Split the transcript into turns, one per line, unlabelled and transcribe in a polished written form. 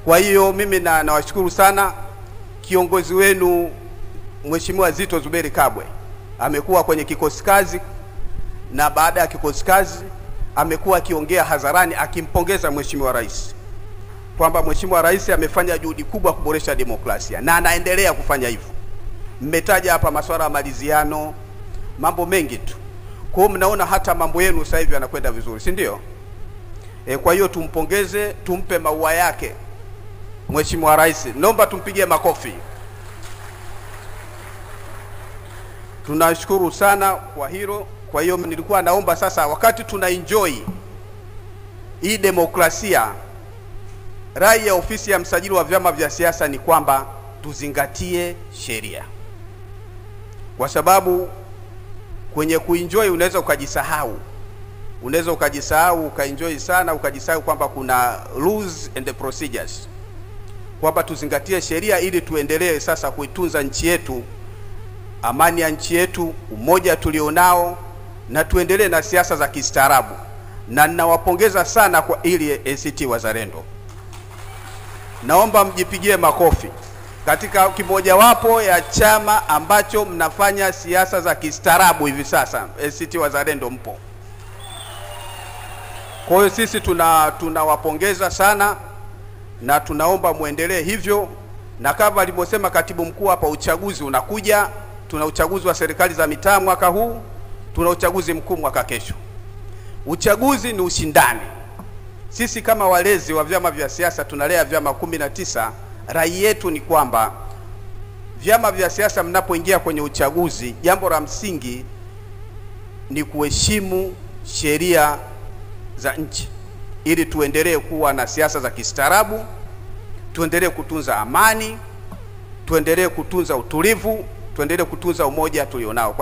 Kwa hiyo mimi nawashukuru sana. Kiongozi wenu Mheshimiwa Zitto Zuberi Kabwe amekuwa kwenye kikosi kazi, na baada ya kikosi kazi amekuwa akiongea hadharani akimpongeza Mheshimiwa Rais kwamba Mheshimiwa Rais amefanya juhudi kubwa kuboresha demokrasia na anaendelea kufanya hivyo. Mmetaja hapa masuala ya maliziano, mambo mengi tu. Kwa hiyo mnaona hata mambo yenu sasa hivi yanakwenda vizuri, si ndio? Kwa hiyo tumpongeze, tumpe maua yake Mheshimiwa Rais. Naomba tumpigie makofi. Tunashukuru sana kwa hilo. Kwa hiyo nilikuwa naomba sasa, wakati tuna enjoy hii demokrasia, rai ya ofisi ya msajili wa vyama vya siasa ni kwamba tuzingatie sheria, kwa sababu kwenye kuenjoy unaweza ukajisahau. Unaweza ukajisahau, ukaenjoy sana, ukajisahau kwamba kuna rules and the procedures, kwamba tuzingatie sheria ili tuendelee sasa kuitunza nchi yetu, amani ya nchi yetu, umoja tulionao, na tuendelee na siasa za kistaarabu. Na ninawapongeza sana kwa ili ACT Wazalendo. Naomba mjipigie makofi. Katika kimojawapo ya chama ambacho mnafanya siasa za kistaarabu hivi sasa, ACT Wazalendo mpo. Kwa hiyo sisi tunawapongeza sana na tunaomba muendelee hivyo. Na kama alivyosema katibu mkuu hapa, uchaguzi unakuja. Tuna uchaguzi wa serikali za mitaa mwaka huu, tuna uchaguzi mkuu mwaka kesho. Uchaguzi ni ushindani. Sisi kama walezi wa vyama vya siasa, tunalea vyama 19. Rai yetu ni kwamba vyama vya siasa mnapoingia kwenye uchaguzi, jambo la msingi ni kuheshimu sheria za nchi ili tuendelee kuwa na siasa za kistaarabu, tuendelee kutunza amani, tuendelee kutunza utulivu, tuendelee kutunza umoja tulionao.